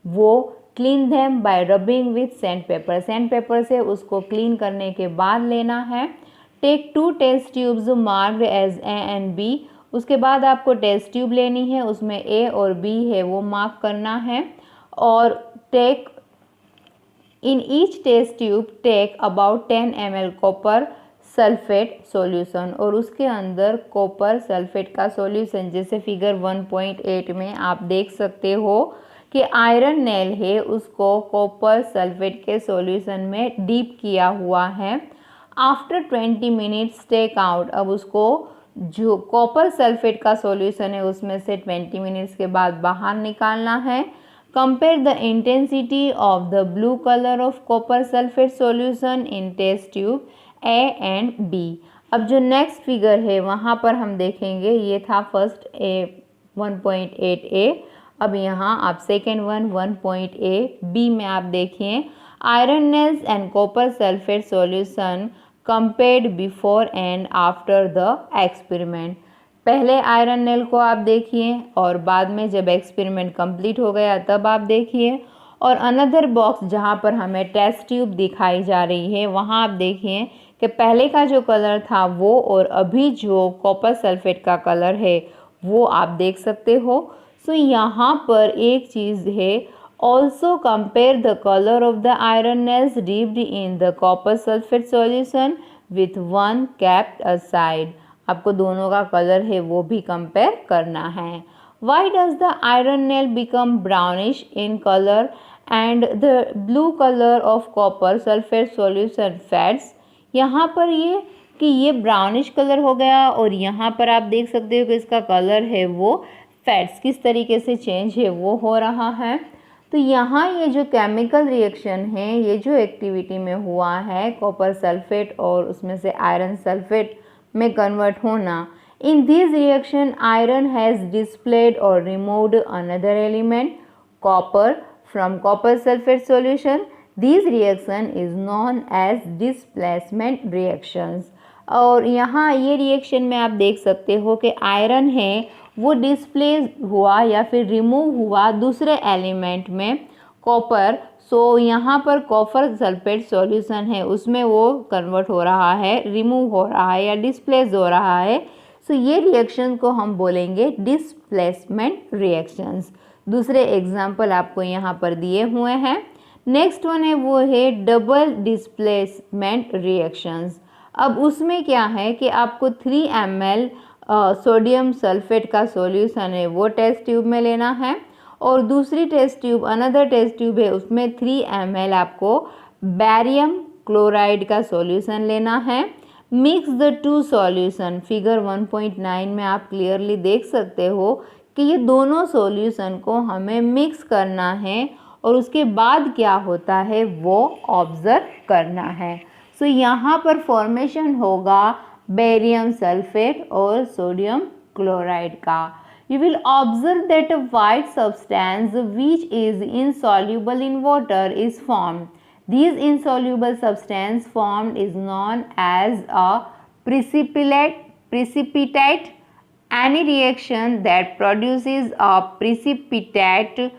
वो clean them by rubbing with sand paper. Sand paper से उसको क्लीन करने के बाद लेना है। Take 2 test tubes marked as A and B, उसके बाद आपको टेस्ट ट्यूब लेनी है, उसमें ए और बी है वो मार्क करना है, और take in each test tube take about 10 ml copper sulphate solution, और उसके अंदर कॉपर सल्फेट का सॉल्यूशन जैसे फिगर 1.8 में आप देख सकते हो कि आयरन नेल है उसको कॉपर सल्फेट के सॉल्यूशन में डीप किया हुआ है। आफ्टर 20 मिनट्स टेक आउट, अब उसको जो कॉपर सल्फेट का सॉल्यूशन है उसमें से 20 मिनट्स के बाद बाहर निकालना है। Compare the intensity of the blue colour of copper sulphate solution in test tube A and B. अब जो नेक्स्ट फिगर है वहाँ पर हम देखेंगे, ये था फर्स्ट ए 1.8a। अब यहाँ आप सेकेंड वन 1.a में आप देखिए iron nails and copper sulphate solution compared before and after the experiment. पहले आयरन नेल को आप देखिए और बाद में जब एक्सपेरिमेंट कंप्लीट हो गया तब आप देखिए। और अनदर बॉक्स जहाँ पर हमें टेस्ट ट्यूब दिखाई जा रही है वहाँ आप देखिए कि पहले का जो कलर था वो और अभी जो कॉपर सल्फेट का कलर है वो आप देख सकते हो। सो यहाँ पर एक चीज़ है, also compare the colour of the iron nails dipped in the copper sulphate solution with one kept aside. आपको दोनों का कलर है वो भी कंपेयर करना है। Why does the iron nail become brownish in colour and the blue colour of copper sulphate solution fats. यहाँ पर ये ब्राउनिश कलर हो गया और यहाँ पर आप देख सकते हो कि इसका कलर है वो फैट्स किस तरीके से चेंज है वो हो रहा है। तो यहाँ ये जो केमिकल रिएक्शन है, ये जो एक्टिविटी में हुआ है कॉपर सल्फेट और उसमें से आयरन सल्फेट में कन्वर्ट होना, in this reaction iron has displaced और removed another element copper from copper sulphate solution. This reaction is known as displacement reactions. और यहाँ ये रिएक्शन में आप देख सकते हो कि आयरन है वो डिस्प्लेस हुआ या फिर रिमूव हुआ दूसरे एलिमेंट में कॉपर। सो यहाँ पर कॉपर सल्फेट सॉल्यूशन है उसमें वो कन्वर्ट हो रहा है, रिमूव हो रहा है या डिस्प्लेस हो रहा है। सो ये रिएक्शन को हम बोलेंगे डिस्प्लेसमेंट रिएक्शंस। दूसरे एग्जाम्पल आपको यहाँ पर दिए हुए हैं। नेक्स्ट वन है वो है डबल डिस्प्लेसमेंट रिएक्शंस। अब उसमें क्या है कि आपको 3 ml सोडियम सल्फेट का सॉल्यूशन है वो टेस्ट ट्यूब में लेना है और दूसरी test tube another test tube है उसमें 3 ml आपको बैरियम क्लोराइड का सॉल्यूशन लेना है। Mix the two solution. Figure 1.9 में आप क्लियरली देख सकते हो कि ये दोनों सॉल्यूशन को हमें मिक्स करना है और उसके बाद क्या होता है वो ऑब्जर्व करना है। सो यहाँ पर फॉर्मेशन होगा बेरियम सल्फेट और सोडियम क्लोराइड का। You will observe that a white substance which is insoluble in water is formed. This insoluble substance formed is known as a precipitate. Any reaction that produces a precipitate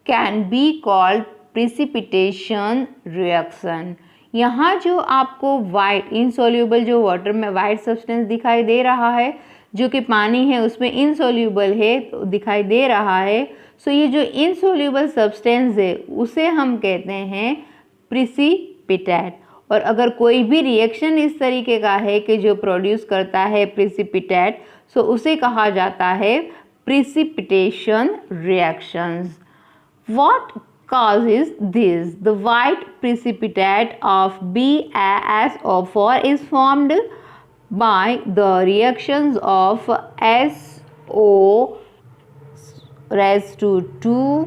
can be called precipitation reaction. यहाँ जो आपको white insoluble जो water में white substance दिखाई दे रहा है जो कि पानी है उसमें इनसोल्यूबल है तो दिखाई दे रहा है। सो ये जो इनसोल्यूबल सब्सटेंस है उसे हम कहते हैं प्रिसिपिटेट। और अगर कोई भी रिएक्शन इस तरीके का है कि जो प्रोड्यूस करता है प्रिसिपिटेट सो उसे कहा जाता है precipitation reactions. What causes this? The white precipitate of BaSO4 is formed by the reactions of SO raised to 2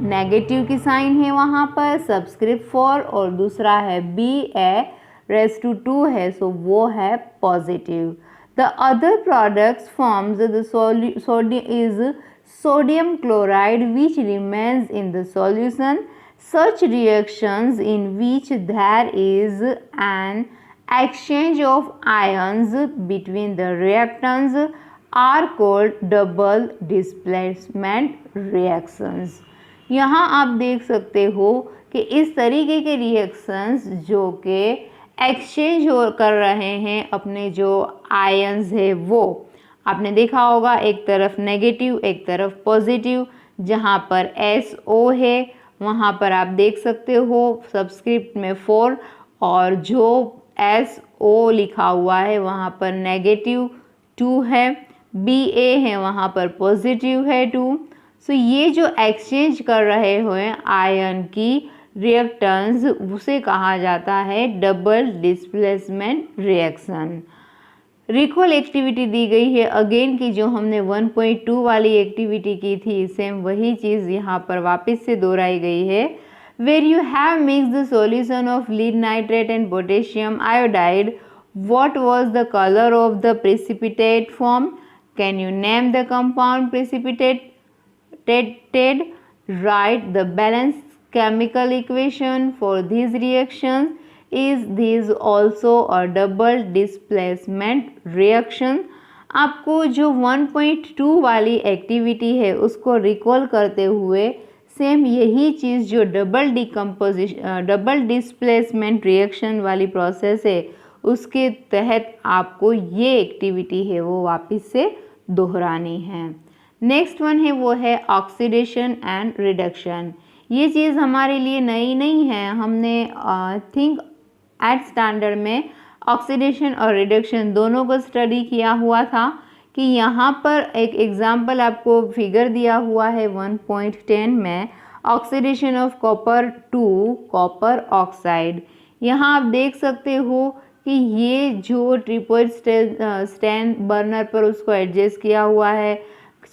negative की साइन है वहाँ पर सबस्क्रिप्ट 4 और दूसरा है Ba raised to 2 है सो वो है positive. The other products forms the sodium chloride which remains in the solution. Such reactions in which there is an exchange of ions between the reactants are called double displacement reactions. यहाँ आप देख सकते हो कि इस तरीके के reactions जो कि एक्सचेंज कर रहे हैं अपने जो आयंस है वो आपने देखा होगा, एक तरफ नेगेटिव एक तरफ पॉजिटिव। जहाँ पर SO है वहाँ पर आप देख सकते हो सबस्क्रिप्ट में 4 और जो SO लिखा हुआ है वहाँ पर नेगेटिव 2 है, Ba है वहाँ पर पॉजिटिव है 2। सो ये जो एक्सचेंज कर रहे हुए आयन की रिएक्टेंस उसे कहा जाता है double displacement reaction. Recall activity दी गई है अगेन की जो हमने 1.2 वाली एक्टिविटी की थी, सेम वही चीज़ यहाँ पर वापस से दोहराई गई है। Where you have mix the solution of lead nitrate and potassium iodide, what was the colour of the precipitate form? Can you name the compound precipitated? Write the balanced chemical equation for these reactions. Is this also a double displacement reaction? आपको जो 1.2 वाली activity है उसको recall करते हुए same यही चीज़ जो double displacement reaction वाली प्रोसेस है उसके तहत आपको ये एक्टिविटी है वो वापस से दोहरानी है। नेक्स्ट वन है वो है ऑक्सीडेशन एंड रिडक्शन। ये चीज़ हमारे लिए नई नहीं है, हमने थिंक एट स्टैंडर्ड में ऑक्सीडेशन और रिडक्शन दोनों को स्टडी किया हुआ था कि यहाँ पर एक एग्जाम्पल आपको फिगर दिया हुआ है 1.10 में, oxidation of copper two copper oxide. यहाँ आप देख सकते हो कि ये जो ट्रिपॉइड स्टैंड बर्नर पर उसको एडजस्ट किया हुआ है,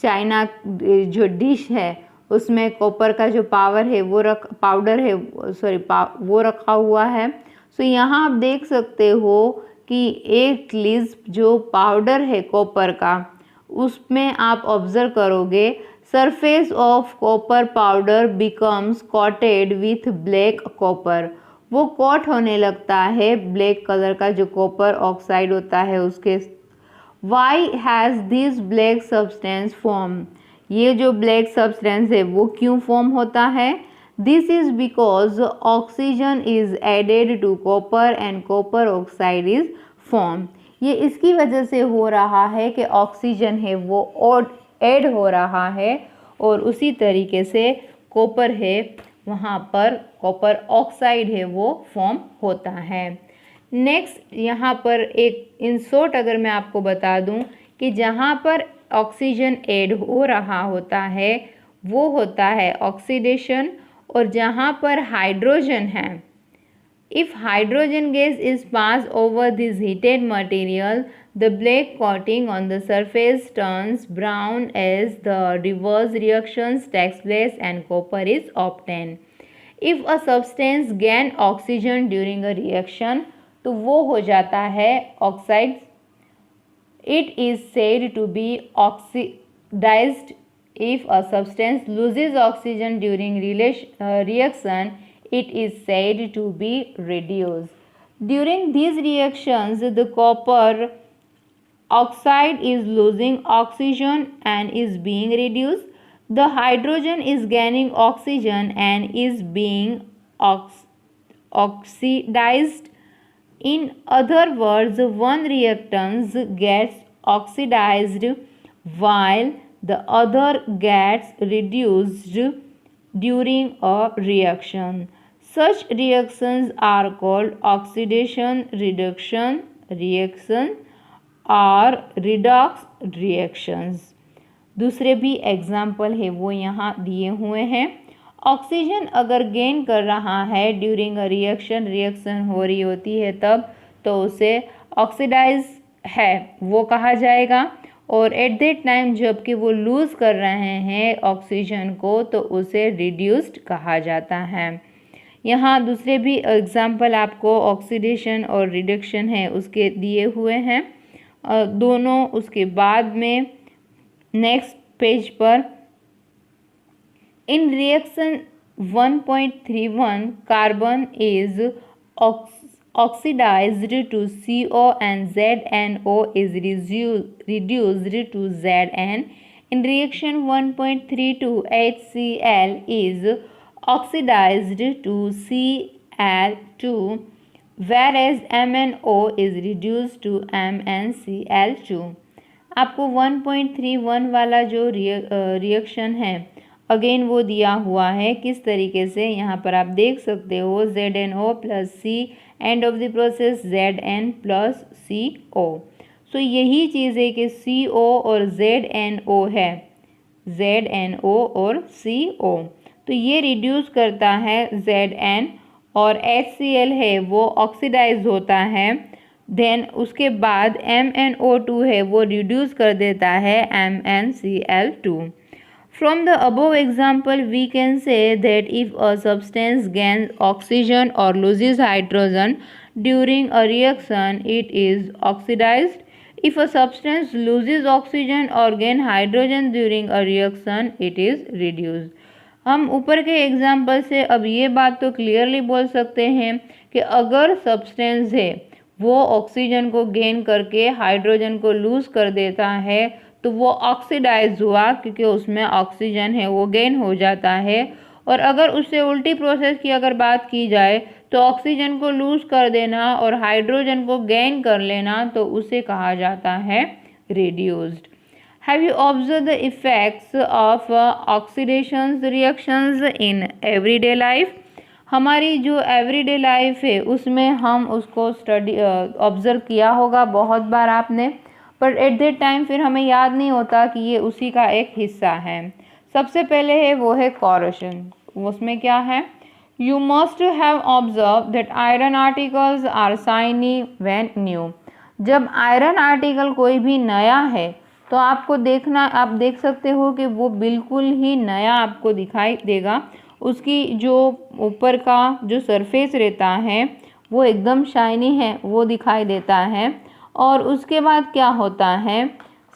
चाइना जो डिश है उसमें कॉपर का जो पाउडर है वो रखा हुआ है। सो यहाँ आप देख सकते हो कि एक ग्लिस जो पाउडर है कॉपर का उसमें आप ऑब्जर्व करोगे surface of copper powder becomes coated with black copper. वो कोट होने लगता है ब्लैक कलर का जो कॉपर ऑक्साइड होता है उसके। Why has this black substance form? ये जो ब्लैक सब्सटेंस है वो क्यों फॉर्म होता है? This is because oxygen is added to copper and copper oxide is form. ये इसकी वजह से हो रहा है कि ऑक्सीजन है वो ऐड हो रहा है और उसी तरीके से कॉपर है वहाँ पर कॉपर ऑक्साइड है वो फॉर्म होता है। नेक्स्ट यहाँ पर एक इन शॉर्ट अगर मैं आपको बता दूं कि जहाँ पर ऑक्सीजन ऐड हो रहा होता है वो होता है ऑक्सीडेशन, और जहाँ पर हाइड्रोजन है, if hydrogen gas is pass over this heated material the black coating on the surface turns brown as the reverse reactions takes place and copper is obtained. If a substance gain oxygen during a reaction तो वो हो जाता है oxide. It is said to be oxidized. If a substance loses oxygen during reaction, it is said to be reduced. During these reactions, the copper oxide is losing oxygen and is being reduced. The hydrogen is gaining oxygen and is being oxidized. In other words, one reactant gets oxidized while the other gets reduced during a reaction. Such reactions are called oxidation reduction reaction or redox reactions. दूसरे भी example है वो यहाँ दिए हुए हैं। Oxygen अगर gain कर रहा है ड्यूरिंग अ रिएक्शन हो रही होती है तब तो उसे ऑक्सीडाइज है वो कहा जाएगा, और एट दैट टाइम जबकि वो लूज़ कर रहे हैं ऑक्सीजन को तो उसे रिड्यूस्ड कहा जाता है। यहाँ दूसरे भी एग्जाम्पल आपको ऑक्सीडेशन और रिडक्शन है उसके दिए हुए हैं दोनों। उसके बाद में नेक्स्ट पेज पर in reaction 1.31 carbon is oxidized to CO and ZNO is reduced to Zn. In reaction 1.32 HCl is oxidized to Cl2 whereas MnO is reduced to MnCl2. आपको 1.31 वाला जो रिएक्शन है अगेन वो दिया हुआ है किस तरीके से, यहाँ पर आप देख सकते हो ZnO plus C and of the process Zn plus CO। सो यही चीज़ है कि CO और ZnO है, ZnO और CO, तो ये रिड्यूस करता है Zn और HCl है वो ऑक्सीडाइज होता है, देन उसके बाद MnO2 है वो रिड्यूस कर देता है MnCl2। From the above example, we can say that if a substance gains oxygen or loses hydrogen during a reaction, it is oxidized. If a substance loses oxygen or gain hydrogen during a reaction, it is reduced. हम ऊपर के example से अब ये बात तो clearly बोल सकते हैं कि अगर सब्सटेंस है वो ऑक्सीजन को गेन करके हाइड्रोजन को लूज कर देता है तो वो ऑक्सीडाइज हुआ, क्योंकि उसमें ऑक्सीजन है वो गेन हो जाता है। और अगर उससे उल्टी प्रोसेस की अगर बात की जाए तो ऑक्सीजन को लूज कर देना और हाइड्रोजन को गेन कर लेना, तो उसे कहा जाता है reduced. Have you observe the effects of oxidation reactions in everyday life? हमारी जो एवरीडे लाइफ है उसमें हम उसको स्टडी ऑब्जर्व किया होगा बहुत बार आपने, पर एट दैट टाइम फिर हमें याद नहीं होता कि ये उसी का एक हिस्सा है। सबसे पहले है वो है कोरोशन। उसमें क्या है? You must have observe that iron articles are shiny when new. जब आयरन आर्टिकल कोई भी नया है तो आपको देखना, आप देख सकते हो कि वो बिल्कुल ही नया आपको दिखाई देगा। उसकी जो ऊपर का जो सरफेस रहता है वो एकदम शाइनी है, वो दिखाई देता है। और उसके बाद क्या होता है,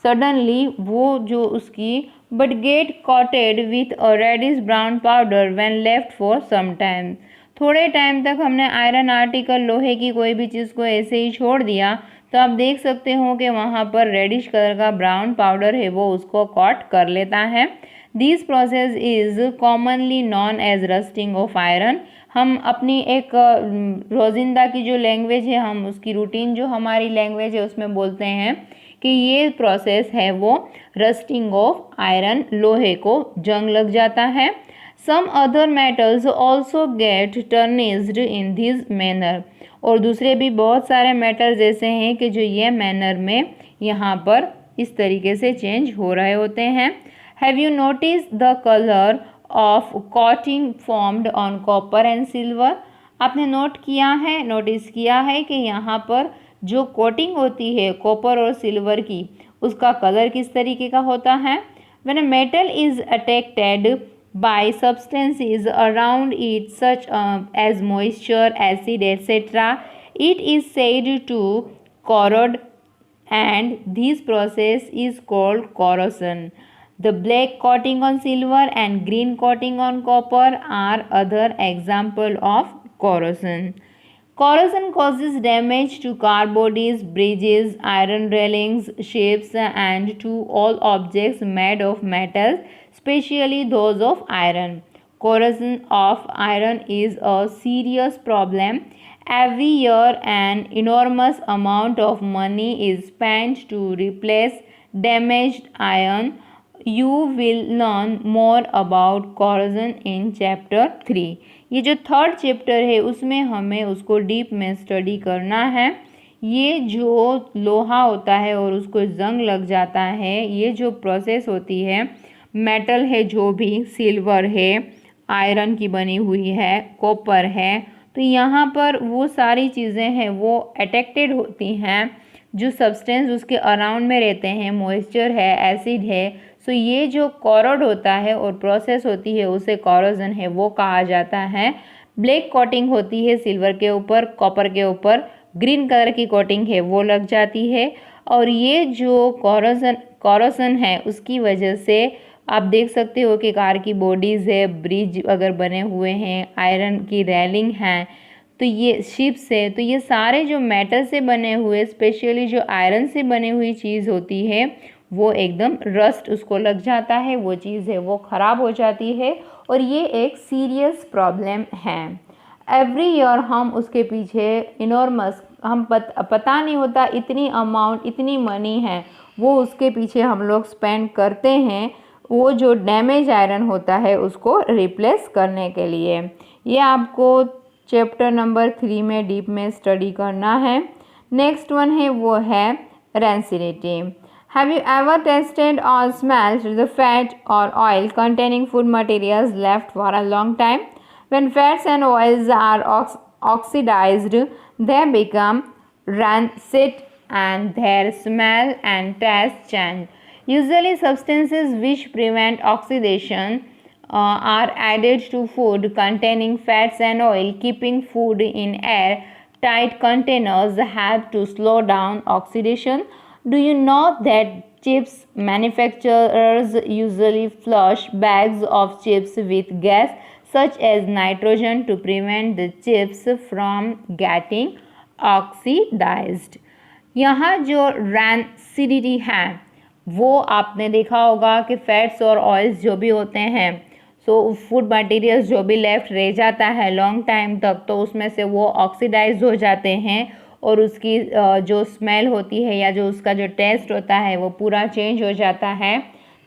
सडनली वो जो उसकी but get coated with a reddish brown powder when left for some time. थोड़े टाइम तक हमने आयरन आर्टिकल, लोहे की कोई भी चीज़ को ऐसे ही छोड़ दिया तो आप देख सकते हो कि वहाँ पर रेडिश कलर का ब्राउन पाउडर है वो उसको कॉट कर लेता है। This process is commonly known as rusting of iron. हम अपनी एक रोजिंदा की जो लैंग्वेज है, हम उसकी रूटीन जो हमारी लैंग्वेज है उसमें बोलते हैं कि ये प्रोसेस है वो रस्टिंग ऑफ आयरन, लोहे को जंग लग जाता है। Some other metals also get tarnished in this manner. और दूसरे भी बहुत सारे मेटल्स ऐसे हैं कि जो ये मैनर में यहाँ पर इस तरीके से चेंज हो रहे होते हैं। Have you notice the colour of coating formed on copper and silver? आपने नोटिस किया है कि यहाँ पर जो कोटिंग होती है कॉपर और सिल्वर की, उसका कलर किस तरीके का होता है? When a metal is attracted by substances around it such as moisture, acid, etc., it is said to corrode, and this process is called corrosion. The black coating on silver and green coating on copper are other example of corrosion. Corrosion causes damage to car bodies, bridges, iron railings, ships, and to all objects made of metals, especially those of iron. Corrosion of iron is a serious problem. Every year, an enormous amount of money is spent to replace damaged iron. You will learn more about corrosion in chapter 3. ये जो third chapter है उसमें हमें उसको deep में study करना है। ये जो लोहा होता है और उसको जंग लग जाता है, ये जो प्रोसेस होती है, मेटल है जो भी, सिल्वर है, आयरन की बनी हुई है, कॉपर है, तो यहाँ पर वो सारी चीज़ें हैं वो अट्रैक्टेड होती हैं जो सब्सटेंस उसके अराउंड में रहते हैं, मॉइस्चर है, एसिड है। सो ये जो कोरोड होता है और प्रोसेस होती है उसे कोरोजन है वो कहा जाता है। ब्लैक कोटिंग होती है सिल्वर के ऊपर, कॉपर के ऊपर ग्रीन कलर की कोटिंग है वो लग जाती है। और ये जो कोरोजन है उसकी वजह से आप देख सकते हो कि कार की बॉडीज़ है, ब्रिज अगर बने हुए हैं, आयरन की रेलिंग है, तो ये शिप्स है, तो ये सारे जो मेटल से बने हुए, स्पेशली जो आयरन से बनी हुई चीज़ होती है वो एकदम रस्ट उसको लग जाता है, वो चीज़ है वो ख़राब हो जाती है और ये एक सीरियस प्रॉब्लम है। एवरी ईयर हम उसके पीछे इनॉर्मस, हम पता नहीं होता इतनी अमाउंट, इतनी मनी है वो उसके पीछे हम लोग स्पेंड करते हैं, वो जो डैमेज आयरन होता है उसको रिप्लेस करने के लिए। ये आपको चैप्टर नंबर 3 में डीप में स्टडी करना है। नेक्स्ट वन है वो है rancidity. Have you ever tasted or smelled the fat or oil containing food materials left for a long time? When fats and oils are oxidized, they become rancid and their smell and taste change. Usually, substances which prevent oxidation are added to food containing fats and oil. Keeping food in air tight containers help to slow down oxidation. Do you know that chips manufacturers usually flush bags of chips with gas such as nitrogen to prevent the chips from getting oxidized? यहाँ जो rancidity है वो आपने देखा होगा कि fats और oils जो भी होते हैं, सो फूड मटेरियल्स जो भी लेफ्ट रह जाता है लॉन्ग टाइम तक, तो उसमें से वो ऑक्सीडाइज हो जाते हैं और उसकी जो स्मेल होती है या जो उसका जो टेस्ट होता है वो पूरा चेंज हो जाता है।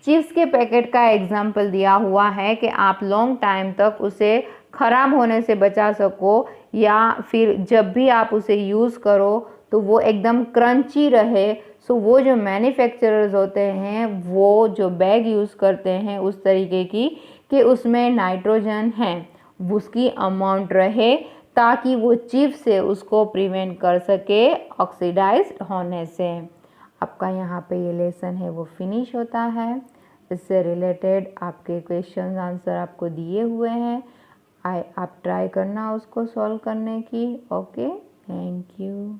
चिप्स के पैकेट का एग्जाम्पल दिया हुआ है कि आप लॉन्ग टाइम तक उसे ख़राब होने से बचा सको या फिर जब भी आप उसे यूज़ करो तो वो एकदम क्रंची रहे। सो वो जो मैन्युफैक्चरर्स होते हैं वो जो बैग यूज़ करते हैं उस तरीके की कि उसमें नाइट्रोजन है, उसकी अमाउंट रहे ताकि वो चिप से उसको प्रिवेंट कर सके ऑक्सीडाइज होने से। आपका यहाँ पे ये लेसन है वो फिनिश होता है। इससे रिलेटेड आपके क्वेश्चन आंसर आपको दिए हुए हैं, आप ट्राई करना उसको सॉल्व करने की। Okay, thank you.